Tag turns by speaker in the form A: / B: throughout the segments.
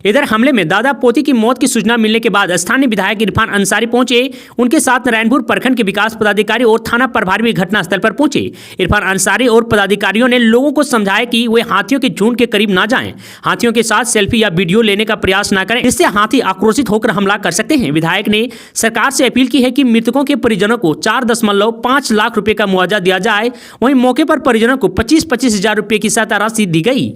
A: इधर हमले में दादा पोती की मौत की सूचना मिलने के बाद स्थानीय विधायक इरफान अंसारी पहुंचे। उनके साथ नारायणपुर प्रखंड के विकास पदाधिकारी और थाना प्रभारी भी घटनास्थल पर पहुंचे। इरफान अंसारी और पदाधिकारियों ने लोगों को समझाया कि वे हाथियों के झुंड के करीब ना जाएं, हाथियों के साथ सेल्फी या वीडियो लेने का प्रयास न करें, इससे हाथी आक्रोशित होकर हमला कर सकते हैं। विधायक ने सरकार से अपील की है कि मृतकों के परिजनों को 4.5 लाख रुपए का मुआवजा दिया जाए। वहीं मौके पर परिजनों को 25-25 हजार रुपए की सहायता राशि दी गई।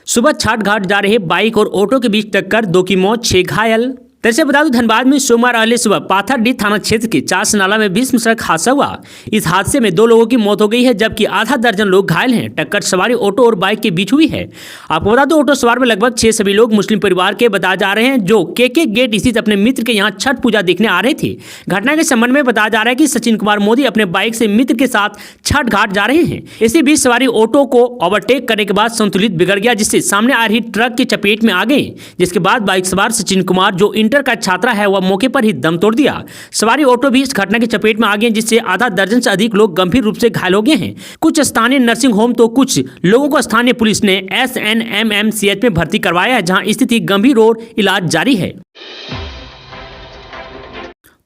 A: सुबह छठ घाट जा रहे बाइक और ऑटो के बीच टक्कर, 2 की मौत, 6 घायल। दरअसल बता दूं, धनबाद में सोमवार अर्ली सुबह पाथरडीह थाना क्षेत्र के चास नाला में भीषण सड़क हादसा हुआ। इस हादसे में 2 लोगों की मौत हो गई है, जबकि आधा दर्जन लोग घायल हैं। टक्कर सवारी ऑटो और बाइक के बीच हुई है। आपको बता दूं, ऑटो सवार में लगभग 6 सभी लोग मुस्लिम परिवार के बताए जा रहे हैं, जो के गेट स्थित अपने मित्र के यहाँ छठ पूजा देखने आ रहे थे। घटना के संबंध में बताया जा रहा है कि सचिन कुमार मोदी अपने बाइक से मित्र के साथ छठ घाट जा रहे हैं। इसी बीच सवारी ऑटो को ओवरटेक करने के बाद संतुलित बिगड़ गया, जिससे सामने आ रही ट्रक की चपेट में आ गए। जिसके बाद बाइक सवार सचिन कुमार, जो इंटर का छात्रा है, वह मौके पर ही दम तोड़ दिया। सवारी ऑटो भी इस घटना की चपेट में आ गए, जिससे आधा दर्जन से अधिक लोग गंभीर रूप से घायल हो गए हैं। कुछ स्थानीय नर्सिंग होम तो कुछ लोगों को स्थानीय पुलिस ने SNMMCH में भर्ती करवाया है, जहां स्थिति गंभीर और इलाज जारी है।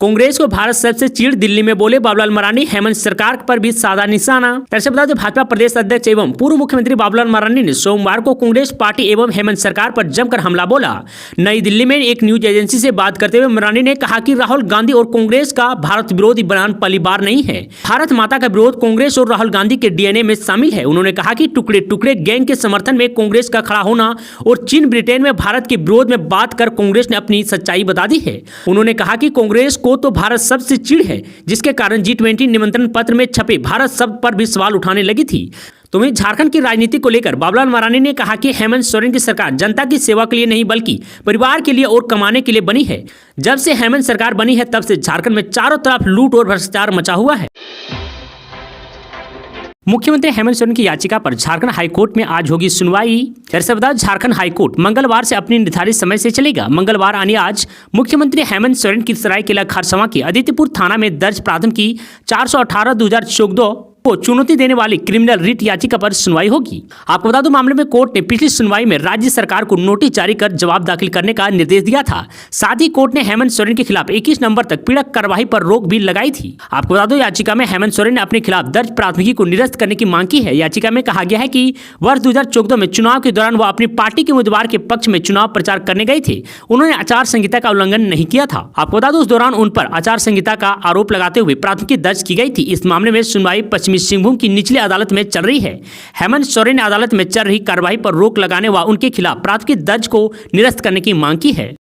A: कांग्रेस को भारत सबसे चीड़, दिल्ली में बोले बाबूलाल मरांडी। हेमंत सरकार पर भी साधा निशाना। दरअसल बता दें, भाजपा प्रदेश अध्यक्ष एवं पूर्व मुख्यमंत्री बाबूलाल मरांडी ने सोमवार को कांग्रेस पार्टी एवं हेमंत सरकार पर जमकर हमला बोला। नई दिल्ली में एक न्यूज एजेंसी से बात करते हुए मरांडी ने कहा कि राहुल गांधी और कांग्रेस का भारत विरोधी बयान पहली बार नहीं है। भारत माता का विरोध कांग्रेस और राहुल गांधी के DNA में शामिल है। उन्होंने कहा कि टुकड़े टुकड़े गैंग के समर्थन में कांग्रेस का खड़ा होना और चीन ब्रिटेन में भारत के विरोध में बात कर कांग्रेस ने अपनी सच्चाई बता दी है। उन्होंने कहा कि कांग्रेस को तो भारत सबसे चिढ़ है, जिसके कारण G20 निमंत्रण पत्र में छपे भारत शब्द पर भी सवाल उठाने लगी थी। तो वहीं झारखंड की राजनीति को लेकर बाबूलाल मरांडी ने कहा कि हेमंत सोरेन की सरकार जनता की सेवा के लिए नहीं, बल्कि परिवार के लिए और कमाने के लिए बनी है। जब से हेमंत सरकार बनी है, तब से झारखंड में चारों तरफ लूट और भ्रष्टाचार मचा हुआ है। मुख्यमंत्री हेमंत सोरेन की याचिका पर झारखंड हाईकोर्ट में आज होगी सुनवाई। दरअसल बता, झारखंड हाईकोर्ट मंगलवार से अपनी निर्धारित समय से चलेगा। मंगलवार यानी आज मुख्यमंत्री हेमंत सोरेन की सरायकेला खरसावां के आदित्यपुर थाना में दर्ज प्राथमिक की 418/2014 को चुनौती देने वाली क्रिमिनल रिट याचिका पर सुनवाई होगी। आपको बता दूं, मामले में कोर्ट ने पिछली सुनवाई में राज्य सरकार को नोटिस जारी कर जवाब दाखिल करने का निर्देश दिया था। साथ ही कोर्ट ने हेमंत सोरेन के खिलाफ 21 नवंबर तक पीड़क कार्रवाई पर रोक भी लगाई थी। आपको बता दूं, याचिका में हेमंत सोरेन ने अपने खिलाफ दर्ज प्राथमिकी को निरस्त करने की मांग की है। याचिका में कहा गया है कि वर्ष 2014 में चुनाव के दौरान वह अपनी पार्टी के उम्मीदवार के पक्ष में चुनाव प्रचार करने गए थे। उन्होंने आचार संहिता का उल्लंघन नहीं किया था। आपको बता दूं, उस दौरान उन पर आचार संहिता का आरोप लगाते हुए प्राथमिकी दर्ज की गई थी। इस मामले में सुनवाई पश्चिमी सिंहभूम की निचली अदालत में चल रही है। हेमंत सोरेन ने अदालत में चल रही कार्रवाई पर रोक लगाने व उनके खिलाफ प्राथमिकी दर्ज को निरस्त करने की मांग की है।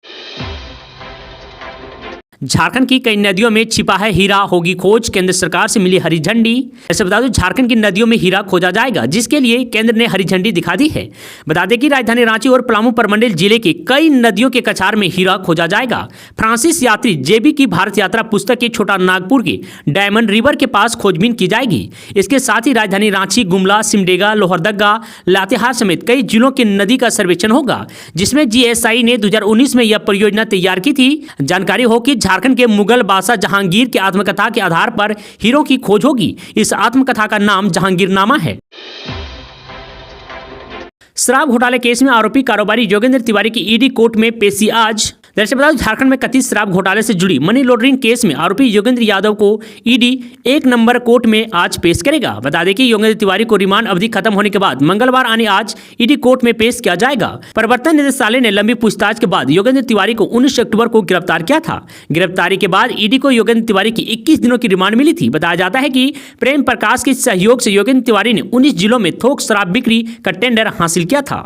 A: झारखंड की कई नदियों में छिपा है हीरा, होगी खोज, केंद्र सरकार से मिली हरी झंडी। ऐसे बता दूं, झारखंड की नदियों में हीरा खोजा जाएगा, जिसके लिए केंद्र ने हरी झंडी दिखा दी है। बता दें कि राजधानी रांची और पलामू परमंडल जिले के कई नदियों के कछार में हीरा खोजा जाएगा। फ्रांसिस यात्री JB की भारत यात्रा पुस्तक के छोटा नागपुर के डायमंड रिवर के पास खोजबीन की जाएगी। इसके साथ ही राजधानी रांची, गुमला, सिमडेगा, लोहरदगा, लातेहार समेत कई जिलों के नदी का सर्वेक्षण होगा, जिसमें GSI ने 2019 में यह परियोजना तैयार की थी। जानकारी हो कि झारखंड के मुगल बादशाह जहांगीर की आत्मकथा के आधार पर हीरों की खोज होगी। इस आत्मकथा का नाम जहांगीरनामा है। शराब घोटाले केस में आरोपी कारोबारी योगेंद्र तिवारी की ED कोर्ट में पेशी आज। दरअसल बता दें, झारखंड में कथित शराब घोटाले से जुड़ी मनी लॉन्ड्रिंग केस में आरोपी योगेंद्र यादव को ED 1 नंबर कोर्ट में आज पेश करेगा। बता दें कि योगेंद्र तिवारी को रिमांड अवधि खत्म होने के बाद मंगलवार यानी आज ED कोर्ट में पेश किया जाएगा। प्रवर्तन निदेशालय ने लंबी पूछताछ के बाद योगेंद्र तिवारी को 19 अक्टूबर को गिरफ्तार किया था। गिरफ्तारी के बाद ED को योगेंद्र तिवारी की 21 दिनों की रिमांड मिली थी। बताया जाता है कि प्रेम प्रकाश के सहयोग से योगेंद्र तिवारी ने 19 जिलों में थोक शराब बिक्री का टेंडर हासिल किया था।